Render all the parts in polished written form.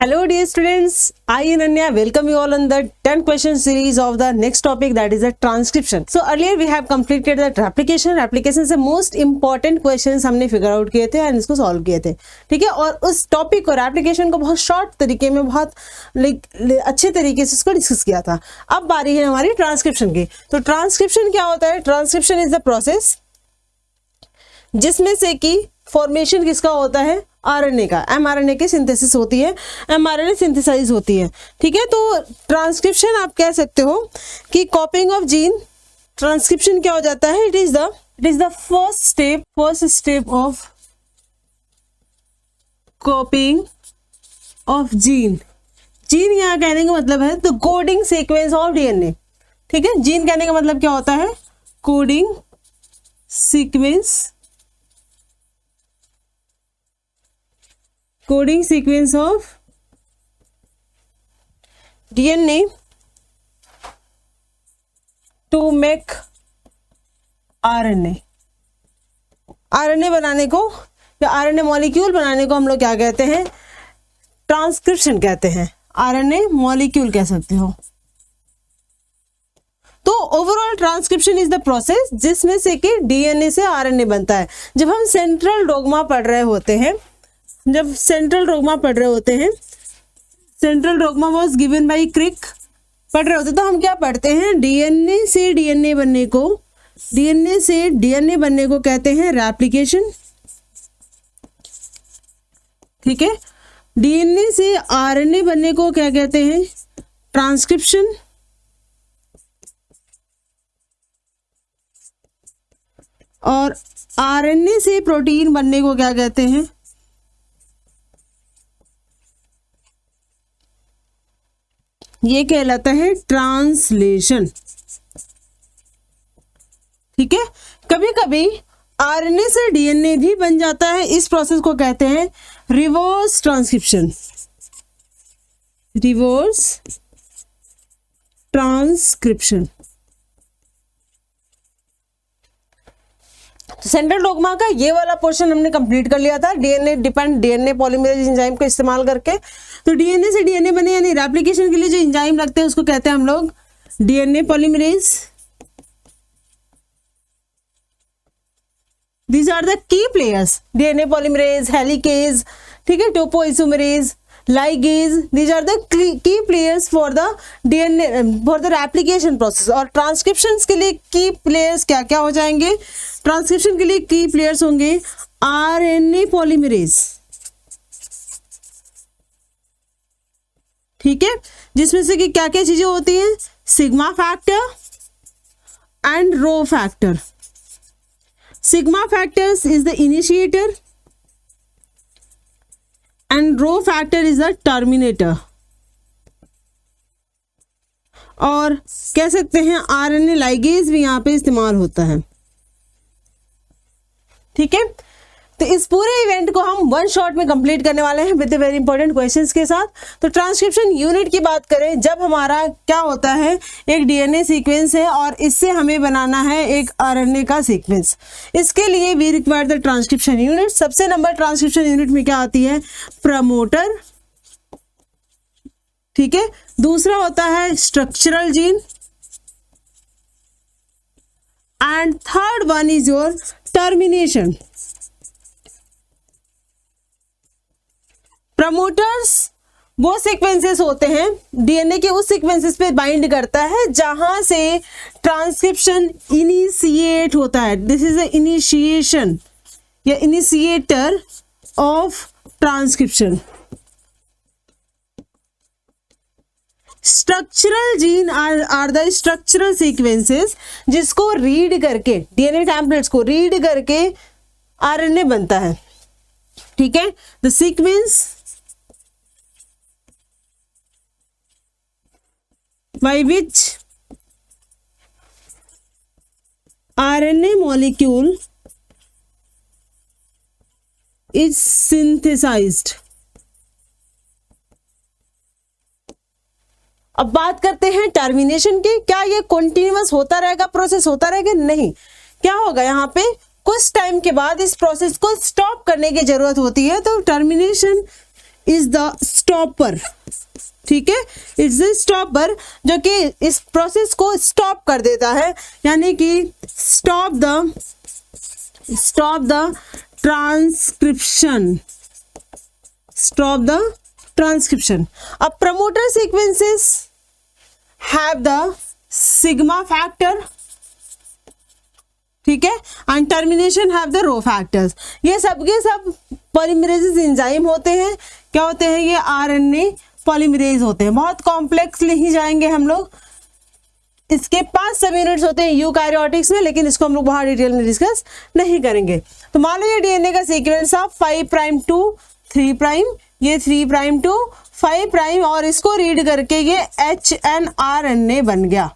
Hello dear students, I Ananya welcome you all on the 10 question series of the next topic, that is the transcription. So earlier we have completed the replication. Replication से most important questions हमने figure out किए थे और इसको solve किए थे, ठीक है। और उस टॉपिक को replication को बहुत शॉर्ट तरीके में बहुत अच्छे तरीके से इसको डिस्कस किया था। अब बारी है हमारी ट्रांसक्रिप्शन की। तो ट्रांसक्रिप्शन क्या होता है? ट्रांसक्रिप्शन इज द प्रोसेस जिसमें से कि फॉर्मेशन किसका होता है? आरएनए का। एमआरएनए की सिंथेसिस होती है, एमआरएनए सिंथेसाइज होती है, ठीक है। तो ट्रांसक्रिप्शन आप कह सकते हो कि कॉपिंग ऑफ जीन। ट्रांसक्रिप्शन क्या हो जाता है? It is the first step of copying of gene. Gene यहाँ कहने का मतलब है the coding sequence of DNA, ठीक है। जीन कहने का मतलब क्या होता है? Coding sequence of DNA to make RNA. RNA बनाने को या आरएनए मॉलिक्यूल बनाने को हम लोग क्या कहते हैं? ट्रांसक्रिप्शन कहते हैं। आरएनए मॉलिक्यूल कह सकते हो। तो overall transcription is the process जिसमें से कि डीएनए से आरएनए बनता है। जब हम सेंट्रल डोग्मा पढ़ रहे होते हैं, central dogma was given by Crick पढ़ रहे होते, तो हम क्या पढ़ते हैं? डीएनए से डीएनए बनने को कहते हैं रेप्लिकेशन, ठीक है। डीएनए से आरएनए बनने को क्या कहते हैं? ट्रांसक्रिप्शन। और आरएनए से प्रोटीन बनने को क्या कहते हैं? ये कहलाता है ट्रांसलेशन, ठीक है। कभी कभी आरएनए से डीएनए भी बन जाता है। इस प्रोसेस को कहते हैं रिवर्स ट्रांसक्रिप्शन। सेंट्रल डोग्मा का ये वाला पोर्शन हमने कंप्लीट कर लिया था, डीएनए पॉलीमरेज एंजाइम को इस्तेमाल करके। तो डीएनए से डीएनए बने यानी रेप्लिकेशन के लिए जो एंजाइम लगते हैं उसको कहते हैं हम लोग DNA polymerase. These are the key players, DNA polymerase, helicase, ठीक है, topoisomerase, ligase. These are the key players for the DNA for the replication process. और ट्रांसक्रिप्शन के लिए की प्लेयर्स क्या क्या हो जाएंगे? ट्रांसक्रिप्शन के लिए की प्लेयर्स होंगे आरएनए पॉलीमरेज, ठीक है, जिसमें से कि क्या क्या चीजें होती हैं? Sigma factor and rho factor. Sigma factors is the initiator and rho factor is the terminator. और कह सकते हैं आरएनए लाइगेज भी यहां पे इस्तेमाल होता है, ठीक है। तो इस पूरे इवेंट को हम वन शॉट में कंप्लीट करने वाले हैं विद वेरी इंपॉर्टेंट क्वेश्चंस के साथ। तो ट्रांसक्रिप्शन यूनिट की बात करें, जब हमारा क्या होता है? एक डीएनए सीक्वेंस है और इससे हमें बनाना है एक आरएनए का सीक्वेंस। इसके लिए we require the transcription unit. सबसे नंबर ट्रांसक्रिप्शन यूनिट में क्या आती है? प्रमोटर, ठीक है। दूसरा होता है structural gene and third one is your termination. Promoters वो सीक्वेंसेस होते हैं, डीएनए के उस सीक्वेंसेस पे बाइंड करता है जहां से ट्रांसक्रिप्शन इनिशिएट होता है। दिस इज द इनिशिएशन या initiator of transcription. Structural gene are the structural sequences जिसको रीड करके, डीएनए टेम्पलेट्स को रीड करके आरएनए बनता है, ठीक है। The sequence by which RNA molecule is synthesized। अब बात करते हैं टर्मिनेशन की। क्या ये कंटिन्यूअस होता रहेगा, प्रोसेस होता रहेगा? नहीं। क्या होगा यहाँ पे? कुछ टाइम के बाद इस प्रोसेस को स्टॉप करने की जरूरत होती है। तो टर्मिनेशन इज द स्टॉपर, ठीक है, इट्स द स्टॉपर जो कि इस प्रोसेस को स्टॉप कर देता है, यानी कि stop the transcription, stop the transcription. अब promoter sequences have the sigma factor, ठीक है, and termination have the rho factors. ये सब के सब पॉलीमरेज एंजाइम होते हैं। क्या होते हैं? ये आरएनए पॉलीमरेज होते हैं। बहुत कॉम्प्लेक्स नहीं जाएंगे हम लोग, इसके 5 सब यूनिट्स होते हैं यूकैरियोटिक्स में, लेकिन इसको हम लोग बहुत डिटेल में डिस्कस नहीं करेंगे। तो मान लो ये डीएनए का sequence of 5 prime to 3 prime, ये 3 प्राइम टू 5 प्राइम, और इसको रीड करके ये HNRNA बन गया,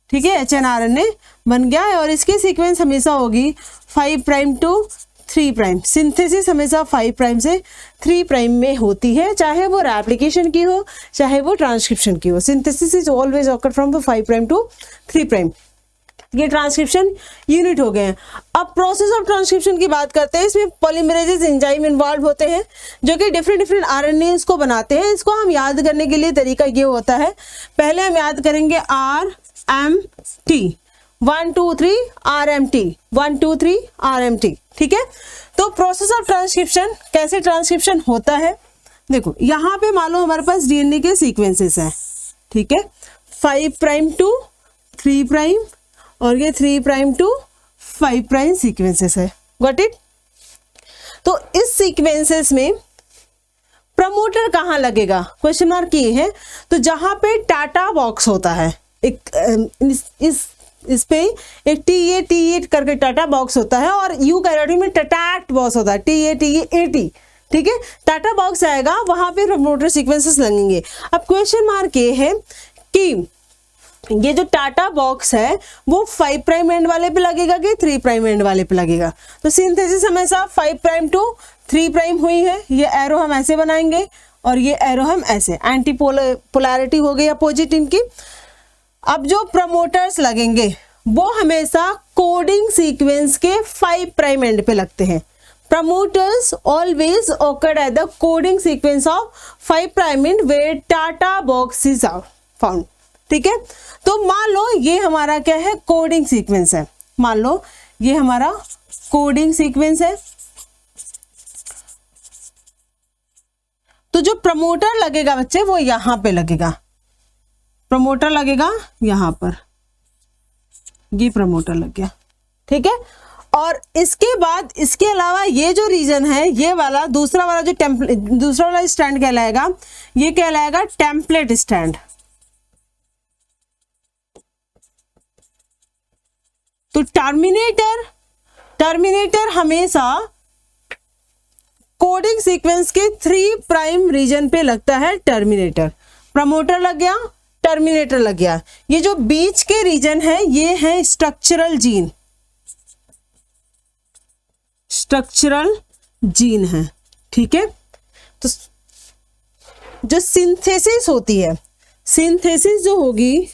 ठीक है, HNRNA बन गया है। और इसकी सीक्वेंस हमेशा होगी 5 प्राइम टू 3 प्राइम। सिंथेसिस हमेशा 5 प्राइम से 3 प्राइम में होती है, चाहे वो रेप्लिकेशन की हो चाहे वो ट्रांसक्रिप्शन की हो। Synthesis is always occur from 5 prime to 3 prime. ये ट्रांसक्रिप्शन यूनिट हो गए हैं। अब प्रोसेस ऑफ ट्रांसक्रिप्शन की बात करते हैं। इसमें पॉलीमरेजेस एंजाइम इन्वॉल्व होते हैं जो कि डिफरेंट आरएनएस को बनाते हैं। इसको हम याद करने के लिए तरीका ये होता है, पहले हम याद करेंगे RMT, 1 2 3 RMT, 1 2 3 RMT, ठीक है। तो प्रोसेस ऑफ ट्रांसक्रिप्शन, कैसे ट्रांसक्रिप्शन होता है, देखो यहाँ पे मान लो हमारे पास डीएनए के सीक्वेंसेस हैं, ठीक है, 5 प्राइम टू 3 प्राइम और ये 3 प्राइम टू 5 प्राइम सीक्वेंसेस है, गॉट इट। तो इस सीक्वेंसेस में प्रमोटर कहाँ लगेगा, क्वेश्चन मार्क ये है। तो जहां पे टाटा बॉक्स होता है, एक इस पे एक TA करके टाटा बॉक्स होता है, और यूकैरियोटिक में टाटैक्ट बॉक्स होता है, TA ठीक है। टाटा बॉक्स आएगा, वहां पे प्रमोटर सीक्वेंसेस लगेंगे। अब क्वेश्चन मार्क ये है कि ये जो टाटा बॉक्स है वो 5 प्राइम एंड वाले पे लगेगा कि 3 प्राइम एंड वाले पे लगेगा। तो सिंथेसिस हमेशा 5 प्राइम टू 3 प्राइम हुई है। ये एरो हम ऐसे बनाएंगे और ये एरो हम ऐसे, एंटी पोलैरिटी हो गई अपोजिट इनकी। अब जो प्रमोटर्स लगेंगे वो हमेशा कोडिंग सीक्वेंस के 5 प्राइम एंड पे लगते हैं। Promoters always occurred at the coding sequence of 5 prime end where TATA box is found, ठीक है। तो मान लो ये हमारा क्या है, कोडिंग सीक्वेंस है। मान लो ये हमारा कोडिंग सीक्वेंस है। तो जो प्रमोटर लगेगा बच्चे वो यहां पे लगेगा, प्रमोटर लगेगा यहां पर, ये प्रमोटर लग गया, ठीक है। और इसके बाद इसके अलावा ये जो रीजन है, ये वाला दूसरा वाला जो दूसरा वाला स्टैंड कहलाएगा, ये कहलाएगा टेम्पलेट स्टैंड। तो टर्मिनेटर हमेशा कोडिंग सीक्वेंस के 3 प्राइम रीजन पे लगता है टर्मिनेटर। प्रमोटर लग गया, टर्मिनेटर लग गया। ये जो बीच के रीजन है ये है स्ट्रक्चरल जीन, स्ट्रक्चरल जीन है, ठीक है। तो जो सिंथेसिस होती है, सिंथेसिस जो होगी,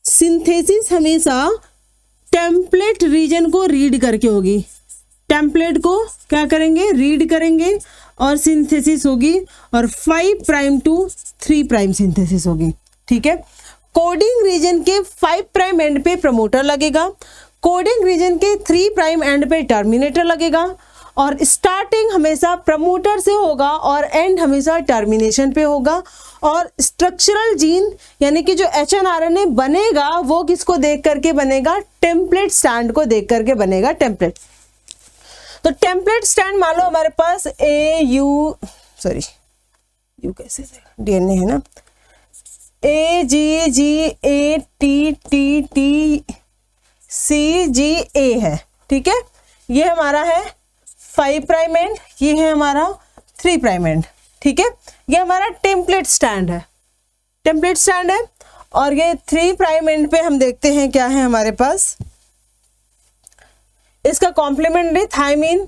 सिंथेसिस हमेशा टेम्पलेट रीजन को रीड करके होगी। टेम्पलेट को क्या करेंगे, रीड करेंगे, और सिंथेसिस होगी, और 5 प्राइम टू 3 प्राइम सिंथेसिस होगी, ठीक है। कोडिंग रीजन के 5 प्राइम एंड पे प्रमोटर लगेगा, कोडिंग रीजन के 3 प्राइम एंड पे टर्मिनेटर लगेगा, और स्टार्टिंग हमेशा प्रमोटर से होगा और एंड हमेशा टर्मिनेशन पे होगा। और स्ट्रक्चरल जीन यानी कि जो HNRNA बनेगा वो किसको देख करके बनेगा, टेम्पलेट स्टैंड को देख करके बनेगा, टेम्पलेट। तो टेम्पलेट स्टैंड मान लो हमारे पास यू कैसे DNA है ना, AGGATTTCGA है, ठीक है। ये हमारा है 5 प्राइम एंड, ये है हमारा 3 प्राइम एंड, ठीक है। ये हमारा टेम्पलेट स्टैंड है, टेम्पलेट स्टैंड है। और ये 3 प्राइम एंड पे हम देखते हैं क्या है हमारे पास, इसका कॉम्प्लीमेंट्री थायमिन,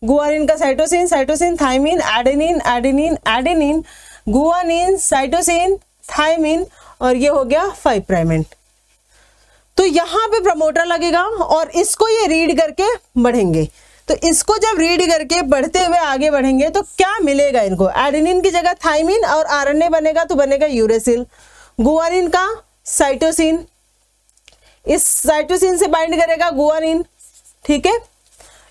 गुआनिन का cytosine, cytosine thymine, adenine adenine adenine, guanine cytosine thymine, और ये हो गया 5 प्राइम एंड। तो यहां पे प्रमोटर लगेगा और इसको ये रीड करके बढ़ेंगे। तो इसको जब रीड करके बढ़ते हुए आगे बढ़ेंगे तो क्या मिलेगा इनको, एडेनिन की जगह थाइमिन और आरएनए बनेगा तो बनेगा यूरेसिल, गुआनिन का साइटोसिन, इस साइटोसिन से बाइंड करेगा गुआनिन, ठीक है,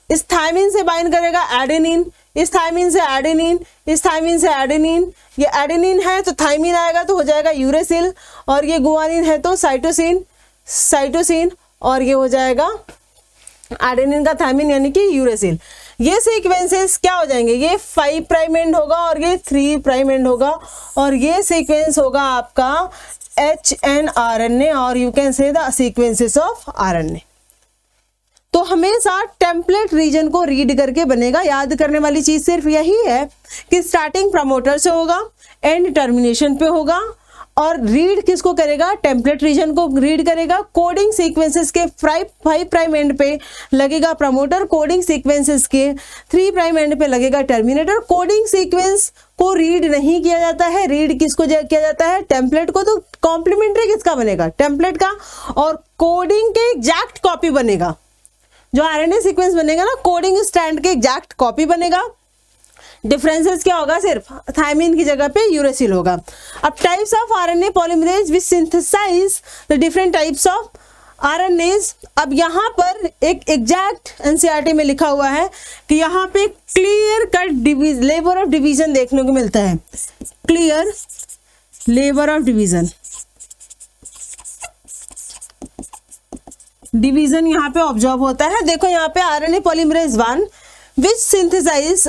इस थाइमिन से बाइंड करेगा एडेनिन, इस थाइमिन से एडेनिन, इस थाइमिन से एडेनिन, ये एडेनिन है तो थाइमिन आएगा तो हो जाएगा यूरेसिल, और ये गुआनिन है तो साइटोसिन और ये हो जाएगा एडेनिन का थाइमिन यानी कि यूरेसिल। ये सीक्वेंसेस क्या हो जाएंगे, ये 5 प्राइम एंड होगा और ये 3 प्राइम एंड होगा, और ये सीक्वेंस होगा आपका HNRNA और you can say the sequences of RNA। तो हमेशा टेम्पलेट रीजन को रीड करके बनेगा। याद करने वाली चीज सिर्फ यही है कि स्टार्टिंग प्रमोटर से होगा, एंड टर्मिनेशन पे होगा, और रीड किसको करेगा, टेम्पलेट रीजन को रीड करेगा। कोडिंग सीक्वेंसेस के 5 प्राइम एंड पे लगेगा प्रमोटर, कोडिंग सीक्वेंसेस के 3 प्राइम एंड पे लगेगा टर्मिनेटर। कोडिंग सीक्वेंस को रीड नहीं किया जाता है, रीड किसको किया जाता है, टेम्पलेट को। तो कॉम्प्लीमेंट्री किसका बनेगा, टेम्पलेट का, और कोडिंग के एग्जैक्ट कॉपी बनेगा। जो आरएनए सीक्वेंस बनेगा ना, कोडिंग स्ट्रैंड के एग्जैक्ट कॉपी बनेगा। डिफरेंसेस क्या होगा, सिर्फ थाइमिन की जगह पे यूरेसिल होगा। अब types of RNA polymerase which synthesise the different types of RNase. अब यहाँ पर एक एग्जैक्ट एनसीईआरटी में लिखा हुआ है कि यहाँ पे clear cut labour of division देखने को मिलता है, क्लियर लेबर ऑफ डिवीजन यहाँ पे ऑब्जर्व होता है। देखो यहाँ पे आरएनए पॉलीमरेज 1 विच सिंथेसाइज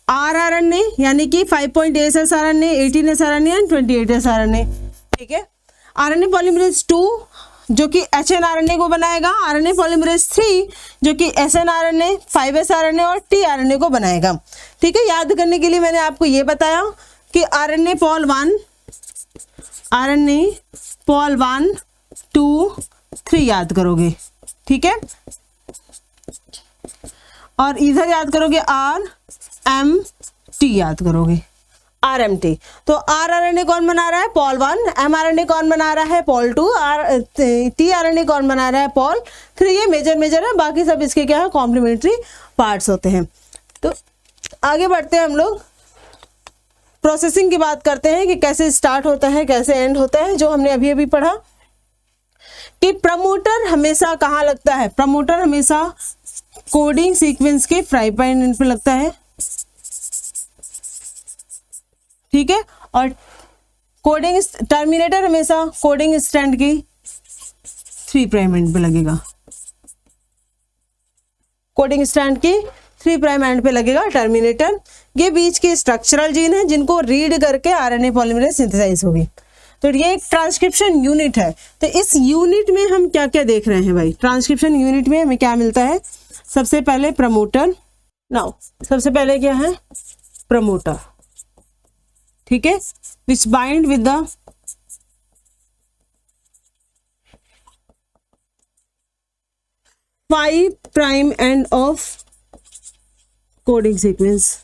आरआरएनए यानी कि 5.8S RNA, 18S RNA and 28S RNA, ठीक है। आरएनए पॉलीमरेज 2 जो कि HNRNA को बनाएगा, आरएनए पॉलीमरेज 3 जो कि SNRNA, 5S आरएनए और tRNA को बनाएगा, ठीक है। याद करने के लिए मैंने आपको ये बताया कि आरएनए पॉल 1, 2, 3 याद करोगे, ठीक है, और इधर याद करोगे RMT याद करोगे, RMT। तो RRNA कौन बना रहा है, पॉल 1, mRNA कौन बना रहा है, पॉल 2, tRNA कौन बना रहा है, पॉल 3। ये मेजर है, बाकी सब इसके क्या है, कॉम्प्लीमेंट्री पार्ट्स होते हैं। तो आगे बढ़ते हैं हम लोग, प्रोसेसिंग की बात करते हैं कि कैसे स्टार्ट होता है, कैसे एंड होता है, जो हमने अभी अभी पढ़ा कि प्रमोटर हमेशा कहाँ लगता है, प्रमोटर हमेशा कोडिंग सीक्वेंस के 5 प्राइम एंड पे लगता है, ठीक है, और कोडिंग टर्मिनेटर हमेशा कोडिंग स्ट्रैंड की 3 प्राइम एंड पे लगेगा, कोडिंग स्ट्रैंड की 3 प्राइम एंड पे लगेगा टर्मिनेटर। ये बीच के स्ट्रक्चरल जीन है जिनको रीड करके आरएनए पॉलीमरेज सिंथेसाइज होगी। तो ये एक ट्रांसक्रिप्शन यूनिट है। तो इस यूनिट में हम क्या क्या देख रहे हैं भाई, ट्रांसक्रिप्शन यूनिट में हमें क्या मिलता है, सबसे पहले प्रमोटर, नाउ सबसे पहले क्या है, प्रमोटर, ठीक है, which bind with the five prime end of coding sequence.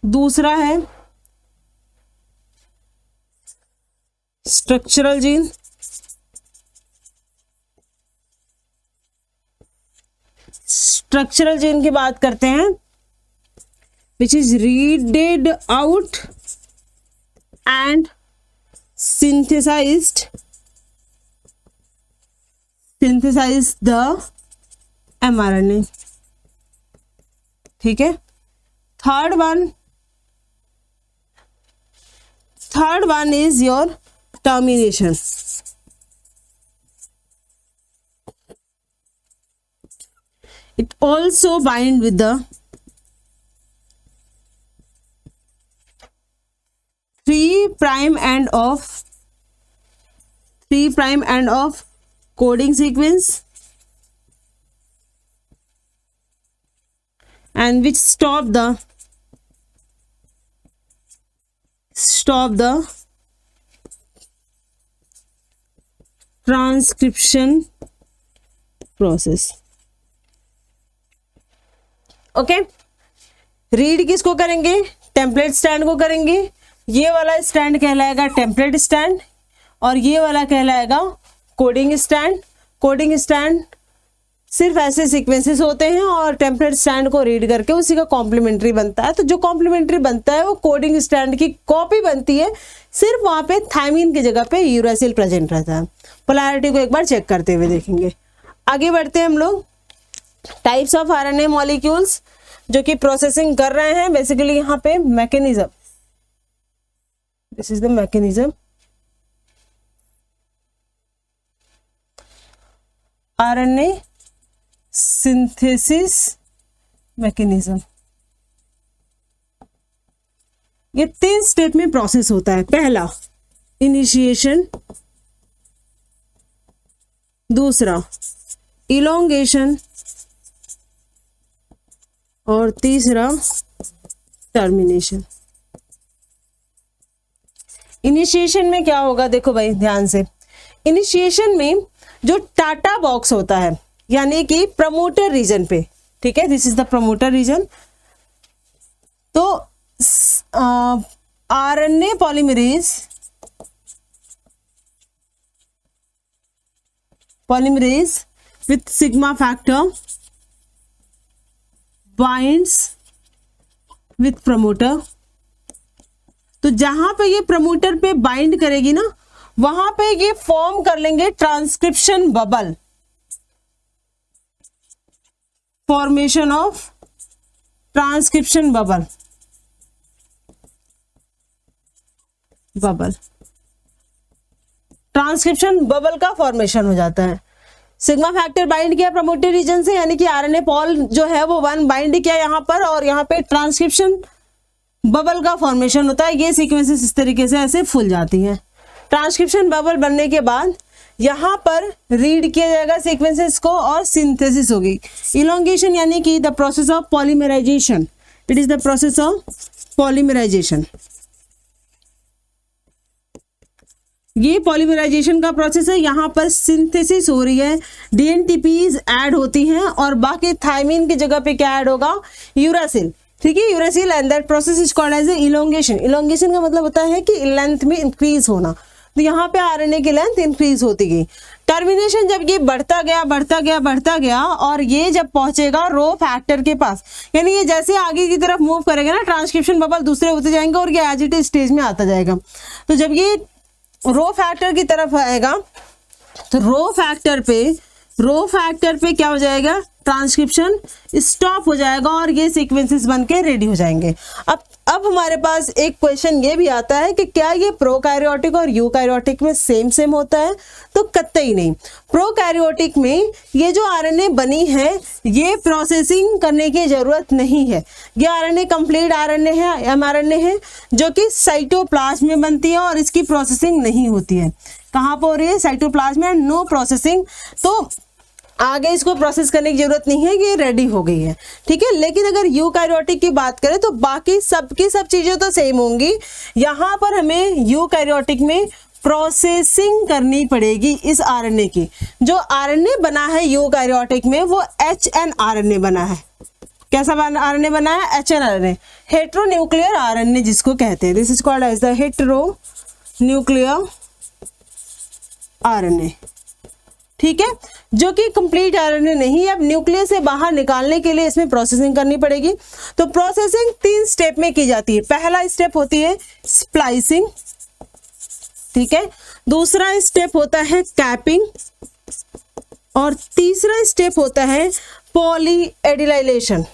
दूसरा है स्ट्रक्चरल जीन, स्ट्रक्चरल जीन की बात करते हैं, which is readed out and synthesized the mRNA, ठीक है। Third one is your termination. It also bind with the 3 prime end of coding sequence and which stop the transcription process। Okay, read किसको करेंगे, template stand को करेंगे। ये वाला stand कहलाएगा template stand और ये वाला कहलाएगा कोडिंग स्टैंड। कोडिंग स्टैंड सिर्फ ऐसे सीक्वेंसेस होते हैं और टेम्पलेट स्टैंड को रीड करके उसी का कॉम्प्लीमेंट्री बनता है। तो जो कॉम्प्लीमेंट्री बनता है वो कोडिंग स्टैंड की कॉपी बनती है, सिर्फ वहां पे थायमीन की जगह पे यूरासिल प्रेजेंट रहता है। पोलैरिटी को एक बार चेक करते हुए देखेंगे। आगे बढ़ते हैं हम लोग। टाइप्स ऑफ आरएनए मॉलिक्यूल्स जो कि प्रोसेसिंग कर रहे हैं, बेसिकली यहाँ पे mechanism, this is the mechanism. RNA synthesis mechanism, ये 3 स्टेप में प्रोसेस होता है। पहला इनिशिएशन, दूसरा इलोंगेशन और तीसरा टर्मिनेशन। इनिशिएशन में क्या होगा, देखो भाई ध्यान से। इनिशिएशन में जो टाटा बॉक्स होता है यानी कि प्रमोटर रीजन पे, ठीक है, this is the promoter region. तो RNA polymerase with sigma factor binds with promoter. तो जहां पे ये प्रमोटर पे बाइंड करेगी ना, वहां पे ये फॉर्म कर लेंगे transcription bubble, formation of transcription bubble. Transcription bubble का फॉर्मेशन हो जाता है। सिग्मा फैक्टर बाइंड किया प्रमोटर रीजन से, यानी कि आरएनए पॉल जो है वो 1 बाइंड किया यहाँ पर, और यहाँ पे ट्रांसक्रिप्शन बबल का फॉर्मेशन होता है। ये सीक्वेंसेस इस तरीके से ऐसे फूल जाती हैं। ट्रांसक्रिप्शन बबल बनने के बाद यहाँ पर रीड किया जाएगा सीक्वेंसेस को और सिंथेसिस होगी। इलोंगेशन यानी कि the process of polymerization, it is the process of polymerization. ये पॉलीमराइजेशन का प्रोसेस है। यहाँ पर सिंथेसिस हो रही है, डीएनटीपीज ऐड होती हैं और बाकी थायमीन की जगह पे क्या ऐड होगा, यूरासिल, ठीक है, uracil. And that process is called as elongation. Elongation का मतलब होता है कि लेंथ में इंक्रीज होना। तो यहाँ पे आरएनए की लेंथ इंक्रीज होती गई। टर्मिनेशन, जब ये बढ़ता गया और ये जब पहुंचेगा रो फैक्टर के पास, यानी ये जैसे आगे की तरफ मूव करेगा ना, ट्रांसक्रिप्शन बबल दूसरे होते जाएंगे और ये एजिटेट स्टेज में आता जाएगा। तो जब ये रो फैक्टर की तरफ आएगा तो रो फैक्टर पे क्या हो जाएगा, ट्रांसक्रिप्शन स्टॉप हो जाएगा और ये सीक्वेंसेस बनके रेडी हो जाएंगे। अब हमारे पास एक क्वेश्चन ये भी आता है कि क्या ये प्रोकैरियोटिक और यूकैरियोटिक में सेम होता है? तो कतई नहीं। प्रोकैरियोटिक में ये जो आरएनए बनी है ये प्रोसेसिंग करने की जरूरत नहीं है। ये आरएनए कंप्लीट आरएनए है, एमआरएनए है, जो कि साइटोप्लाज्म में बनती है और इसकी प्रोसेसिंग नहीं होती है। कहाँ पर हो रही है? साइटोप्लाज्म में, नो प्रोसेसिंग। तो आगे इसको प्रोसेस करने की जरूरत नहीं है, ये रेडी हो गई है, ठीक है। लेकिन अगर यूकैरियोटिक की बात करें तो बाकी सब चीजें तो सेम होंगी। यहाँ पर हमें यूकैरियोटिक में प्रोसेसिंग करनी पड़ेगी इस आरएनए की। जो आरएनए बना है यूकैरियोटिक में वो एचएनआरएनए बना है। कैसा आरएनए बना है? एचएनआरएनए, हेटेरोन्यूक्लियर आरएनए जिसको कहते हैं। This is called as the heteronuclear RNA, ठीक है, जो कि कंप्लीट आरएनए नहीं है। अब न्यूक्लियस से बाहर निकालने के लिए इसमें प्रोसेसिंग करनी पड़ेगी। तो प्रोसेसिंग 3 स्टेप में की जाती है। पहला स्टेप होती है स्प्लाइसिंग, ठीक है, दूसरा स्टेप होता है कैपिंग और तीसरा स्टेप होता है पॉलीएडिलाइलेशन।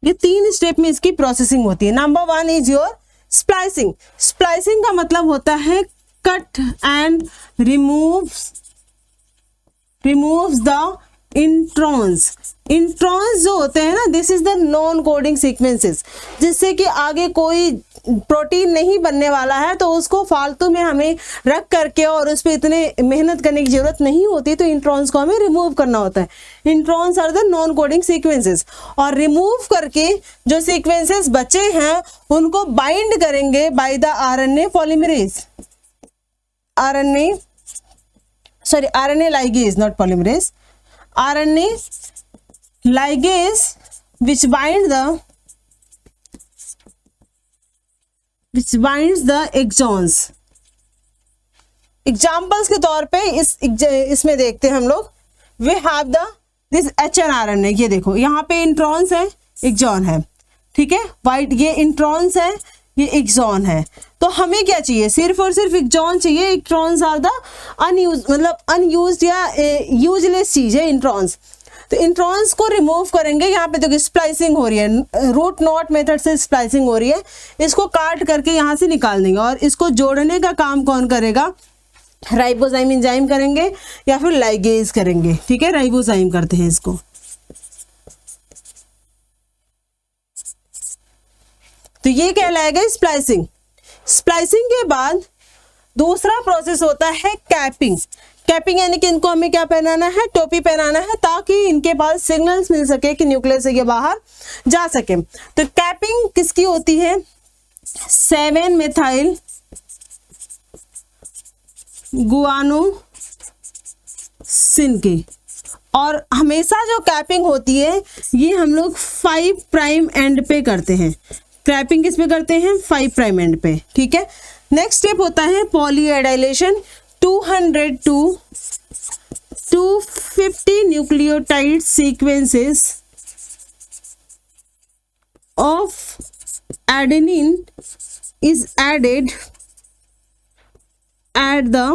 ये 3 स्टेप में इसकी प्रोसेसिंग होती है। Number 1 is your splicing. Splicing का मतलब होता है cut and removes the introns. Introns जो होते हैं ना, this is the non coding sequences, जिससे कि आगे कोई प्रोटीन नहीं बनने वाला है तो उसको फालतू में हमें रख करके और उस पर इतने मेहनत करने की जरूरत नहीं होती। तो इंट्रॉन्स को हमें रिमूव करना होता है। Introns are the non coding sequences. और रिमूव करके जो सीक्वेंसेस बचे हैं उनको बाइंड करेंगे by the RNA polymerase, RNA ligase, not polymerase, RNA ligase which bind the which binds the exons। Examples के तौर पे इसमें देखते हैं हम लोग, we have the this HNRNA, ये देखो यहाँ पे इंट्रॉन्स है, एक्सॉन है, ठीक है, वाइट ये इंट्रॉन्स है, ये एक्सॉन है। तो हमें क्या चाहिए, सिर्फ और सिर्फ एक्सॉन चाहिए। इंट्रॉन्स आर द अनयूज, मतलब अनयूज्ड या यूजलेस चीज है इंट्रॉन्स। तो इंट्रॉन्स को रिमूव करेंगे। यहाँ पे देखो स्प्लाइसिंग हो रही है, रूट नॉट मेथड से स्प्लाइसिंग हो रही है, इसको काट करके यहाँ से निकाल देंगे। और इसको जोड़ने का काम कौन करेगा, राइबोजाइम एंजाइम करेंगे या फिर लाइगेज करेंगे, ठीक है, राइबोजाइम करते हैं इसको। तो ये कहलाएगा स्प्लाइसिंग। स्प्लाइसिंग के बाद दूसरा प्रोसेस होता है कैपिंग। कैपिंग यानी कि इनको हमें क्या पहनाना है, टोपी पहनाना है, ताकि इनके पास सिग्नल्स मिल सके कि न्यूक्लियस से ये बाहर जा सके। तो कैपिंग किसकी होती है, 7 मेथाइल गुआनोसिन की। और हमेशा जो कैपिंग होती है ये हम लोग 5 प्राइम एंड पे करते हैं। कैपिंग किस पे करते हैं, 5 प्राइम एंड पे, ठीक है। नेक्स्ट स्टेप होता है पॉलीएडाइलेशन। 200 to 250 nucleotide sequences of adenine is added at the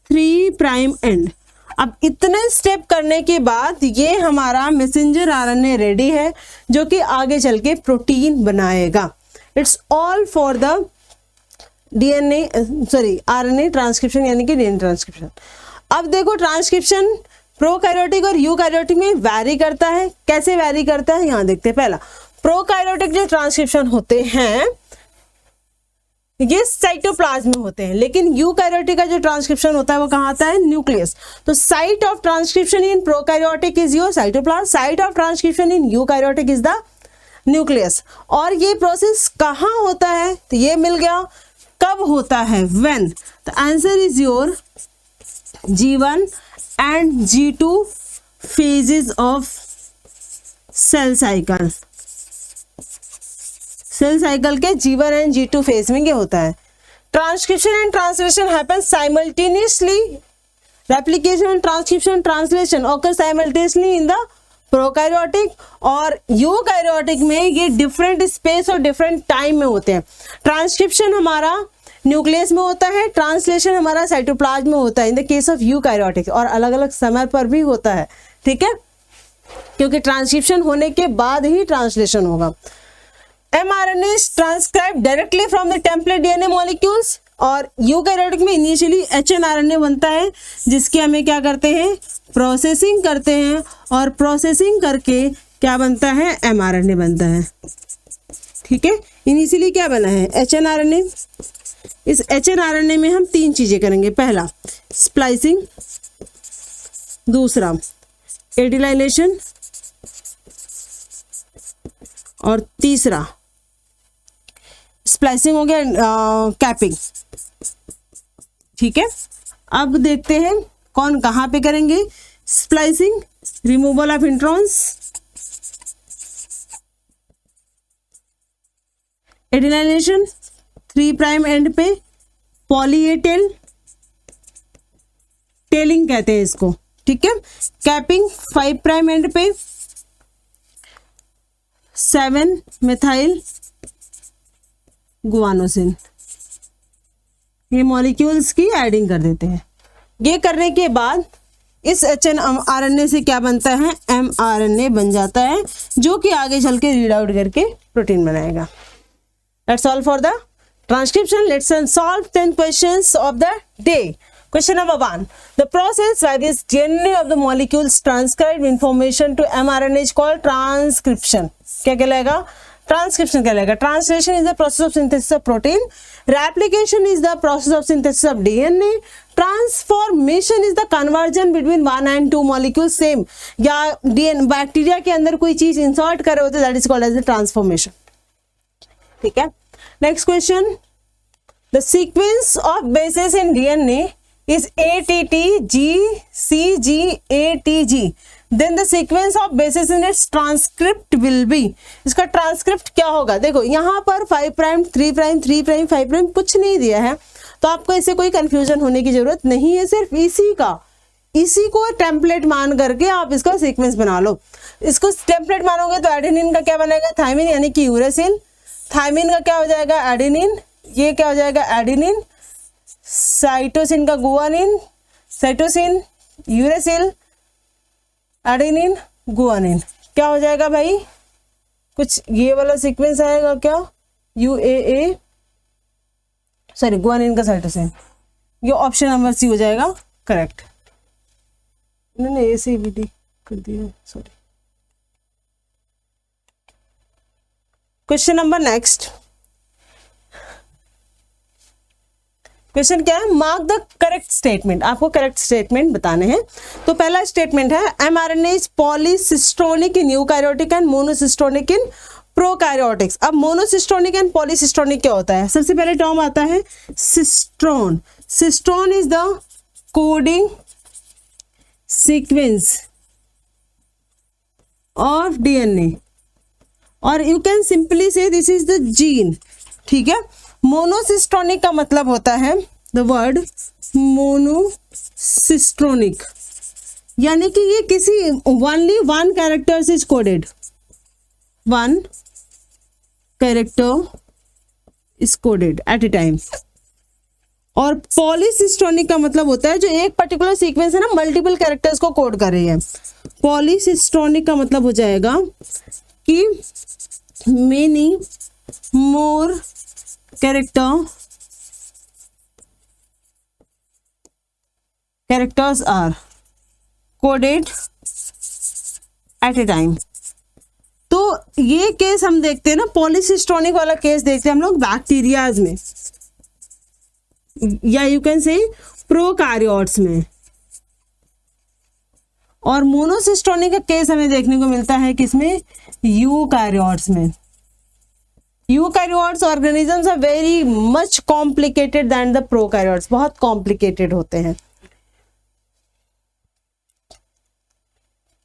3 prime end। अब इतने स्टेप करने के बाद ये हमारा मैसेंजर आरएनए रेडी है, जो कि आगे चल के प्रोटीन बनाएगा। It's all for the RNA transcription, यानी कि डीएनए ट्रांसक्रिप्शन। अब देखो ट्रांसक्रिप्शन प्रोकैरियोटिक और यूकैरियोटिक में वैरी करता है। कैसे वैरी करता है, यहाँ देखते हैं। पहला, प्रोकैरियोटिक जो ट्रांसक्रिप्शन होते हैं ये साइटोप्लाज्म में होते हैं, लेकिन यूकैरियोटिक का जो ट्रांसक्रिप्शन होता है वो कहाँ आता है, न्यूक्लियस। तो site of transcription in prokaryotic is your cytoplasm, site of transcription in eukaryotic is the nucleus. और ये प्रोसेस कहाँ होता है, तो ये मिल गया। कब होता है, when. The answer is your G1 and G2 phases of cell cycle. Cell cycle के G1 एंड G2 फेज में ये होता है। Transcription and translation happen simultaneously. Replication and transcription translation occur simultaneously in the prokaryotic और eukaryotic में ये different space और different time में होते हैं। ट्रांसक्रिप्शन हमारा न्यूक्लियस में होता है, ट्रांसलेशन हमारा साइटोप्लाज्म में होता है in the case of eukaryotic, और अलग अलग समय पर भी होता है, ठीक है, क्योंकि ट्रांसक्रिप्शन होने के बाद ही ट्रांसलेशन होगा। mRNA is transcribed directly from the template DNA molecules, और यूकैरियोटिक में इनिशियली HNRNA बनता है, जिसकी हमें क्या करते हैं, प्रोसेसिंग करते हैं, और प्रोसेसिंग करके क्या बनता है, mRNA बनता है, ठीक है। इनिशियली क्या बना है, HNRNA। इस HNRNA में हम 3 चीजें करेंगे। पहला स्प्लाइसिंग, दूसरा एडिलाइलेशन, और तीसरा स्प्लाइसिंग हो गया, कैपिंग, ठीक है। अब देखते हैं कौन कहाँ पे करेंगे। Splicing, removal of introns, adenylation 3 prime end पे, पॉलीएटेल टेलिंग कहते हैं इसको, ठीक है। कैपिंग 5 प्राइम एंड पे, 7 मेथाइल गुआनोसिन, ये मॉलिक्यूल्स की एडिंग कर देते हैं। ये करने के बाद इस HNRNA से क्या बनता है, mRNA बन जाता है, जो कि आगे चल के रीड आउट करके प्रोटीन बनाएगा। That's all for the transcription. Let's solve 10 questions of the day. Question number 1. The process by which DNA of the molecules transcribe information to mRNA is called transcription. क्या कहलाएगा, transcription कहलाएगा। Translation is the process of synthesis of protein, replication is the process of synthesis of DNA, transformation is the conversion between 1 and 2 molecule same, या bacteria के अंदर कोई चीज insert करे होते, that is called as the transformation, ठीक है। Next question, the sequence of bases in DNA is ATTGCGATG. Then the sequence of basis in its transcript will be, इसका ट्रांसक्रिप्ट क्या होगा। देखो यहाँ पर 5 प्राइम 3 प्राइम 3 प्राइम 5 प्राइम कुछ नहीं दिया है, तो आपको इससे कोई कंफ्यूजन होने की जरूरत नहीं है। सिर्फ इसी को टेम्पलेट मान करके आप इसका सीक्वेंस बना लो। इसको टेम्पलेट मानोगे तो एडेनिन का क्या बनेगा, थायमिन यानी कि यूरेसिल, थायमिन का क्या हो जाएगा एडेनिन, ये क्या हो जाएगा एडेनिन, साइटोसिन का guanine, cytosine uracil adenine guanine, क्या हो जाएगा भाई, कुछ ये वाला सीक्वेंस आएगा क्या, UAA सॉरी गुआनिन का साइटोसिन, ये ऑप्शन नंबर सी हो जाएगा करेक्ट। मैंने ए से भी कर दिया, sorry. Question number next, question क्या है, मार्क द करेक्ट स्टेटमेंट, आपको करेक्ट स्टेटमेंट बताने हैं। तो पहला स्टेटमेंट है mRNA is polycistronic in eukaryotic and monocistronic in prokaryotics. अब मोनोसिस्टोनिक एंड पॉलीसिस्टोनिक क्या होता है, सबसे पहले टर्म आता है cistron. Cistron is the coding sequence of DNA और यू कैन सिंपली से दिस इज द जीन, ठीक है। मोनोसिस्टोनिक का मतलब होता है द वर्ड मोनोसिस्टोनिक, यानी कि ये किसी only one character is coded, one character is coded at a time. और पॉलीसिस्टोनिक का मतलब होता है जो एक पर्टिकुलर सीक्वेंस है ना मल्टीपल कैरेक्टर्स को कोड कर रही है। पॉलीसिस्टोनिक का मतलब हो जाएगा कि many more characters are coded at a time. तो ये केस हम देखते हैं ना, पॉलीसिस्टोनिक वाला केस देखते हैं हम लोग बैक्टीरियाज में, या यू कैन से प्रोकैरियोट्स में। और मोनोसिस्टोनिक का केस हमें देखने को मिलता है किसमें, यूकैरियोट्स में। Eukaryotes organisms are very much complicated than the prokaryotes, बहुत कॉम्प्लिकेटेड होते हैं।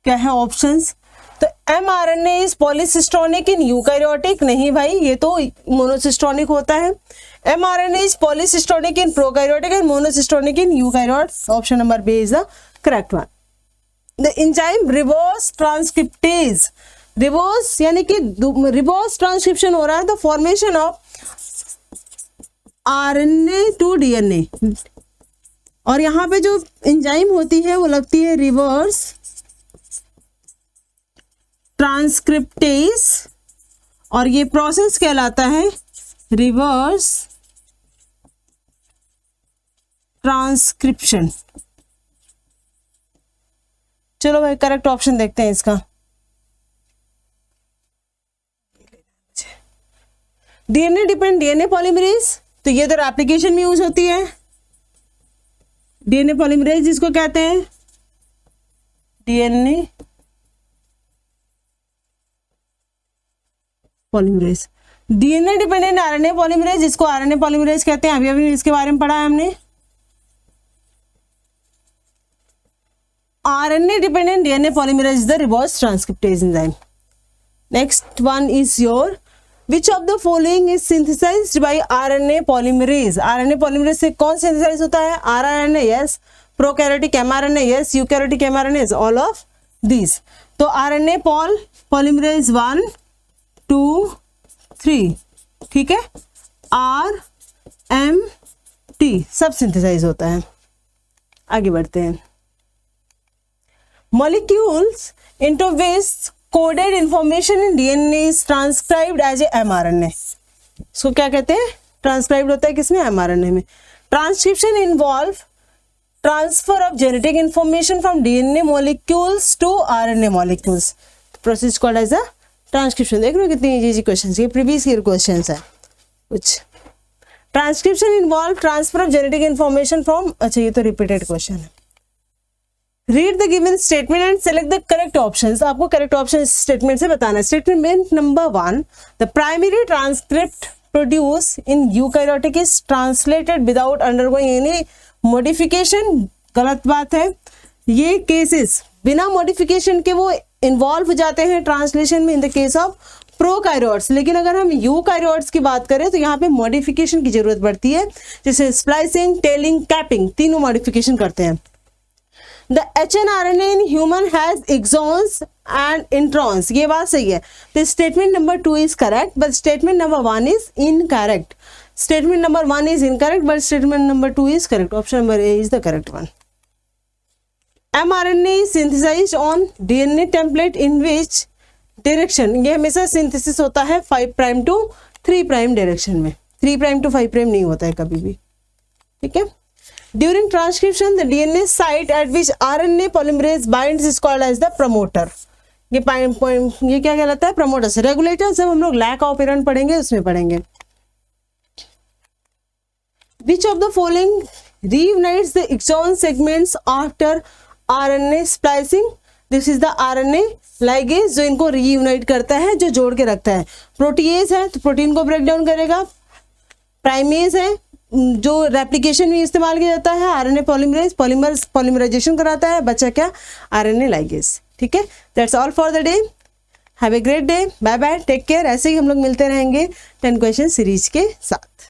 क्या है ऑप्शंस, तो mRNA is polycistronic in eukaryotic, नहीं भाई ये तो मोनोसिस्टोनिक होता है। mRNA is polycistronic in prokaryotic and monocistronic in eukaryote, option number B is the correct one. The enzyme reverse transcriptase, reverse यानी कि रिवर्स ट्रांसक्रिप्शन हो रहा है, the formation of RNA to DNA। और यहाँ पे जो एंजाइम होती है वो लगती है रिवर्स ट्रांसक्रिप्टेज, और ये प्रोसेस कहलाता है रिवर्स ट्रांसक्रिप्शन। चलो भाई करेक्ट ऑप्शन देखते हैं इसका, DNA डिपेंड DNA पॉलीमरेज, तो ये तो एप्लीकेशन में यूज होती है। DNA पॉलीमरेज जिसको कहते हैं DNA polymerase, DNA dependent RNA polymerase जिसको RNA पॉलीमरेज कहते हैं, अभी इसके बारे में पढ़ा है हमने। RNA dependent DNA polymerase is the reverse transcriptase enzyme. Next one is your, which of the following is synthesized by RNA polymerase? RNA polymerase से कौन synthesize होता है? rRNA yes, prokaryotic mRNA yes, eukaryotic mRNA yes, all of these. तो RNA polymerase 1, 2, 3, ठीक है, RMT सब synthesize होता है। आगे बढ़ते हैं। Molecules into which coded information in DNA is transcribed as a mRNA. इसको क्या कहते हैं? ट्रांसक्राइब्ड होता है किसमें? mRNA में। Transcription involve transfer of genetic information from DNA molecules to RNA molecules. Process called as a transcription. देख रहे हो कितनी इजी क्वेश्चन, ये प्रीवियस ईयर क्वेश्चन है कुछ। Transcription involve transfer of genetic information from, अच्छा ये तो रिपीटेड क्वेश्चन है। Read the given statement and select the correct options. आपको करेक्ट ऑप्शन स्टेटमेंट से बताना है। Statement number 1, the primary transcript produce in eukaryotic is translated without undergoing any modification. गलत बात है। ये केसेस बिना मॉडिफिकेशन के वो इन्वॉल्व हो जाते हैं ट्रांसलेशन में in the case of prokaryotes. लेकिन अगर हम यूकैरियोट्स की बात करें तो यहाँ पे मॉडिफिकेशन की जरूरत पड़ती है, जैसे स्प्लाइसिंग, टेलिंग, कैपिंग, तीनों मॉडिफिकेशन करते हैं। The HNRNA in human has exons and introns, ये बात सही है। तो statement number 2 is correct but statement number 1 is incorrect. Statement number 1 is incorrect but statement number 2 is correct. Option number A is the correct one. mRNA is synthesized on DNA template in which direction? ये हमेशा synthesis होता है 5 prime to 3 prime direction में, 3 prime to 5 prime नहीं होता है कभी भी, ठीक है। During transcription the DNA site at which RNA polymerase binds is called as the promoter. ये क्या कहलाता है? प्रमोटर्स। रेगुलेटर्स जब हम लोग लैक ऑपरेंट पढ़ेंगे उसमें पढ़ेंगे। Which of the following reunites the exon segments after RNA splicing? This is the RNA ligase जो इनको reunite करता है, जो जोड़ के रखता है। प्रोटीएज है तो प्रोटीन को ब्रेक डाउन करेगा। प्राइमेज है जो रेप्लिकेशन में इस्तेमाल किया जाता है। आरएनए पॉलीमरेज पॉलीमराइजेशन कराता है। बचा क्या? RNA ligase. ठीक है, that's all for the day. Have a great day, bye bye, take care. ऐसे ही हम लोग मिलते रहेंगे 10 क्वेश्चन सीरीज के साथ।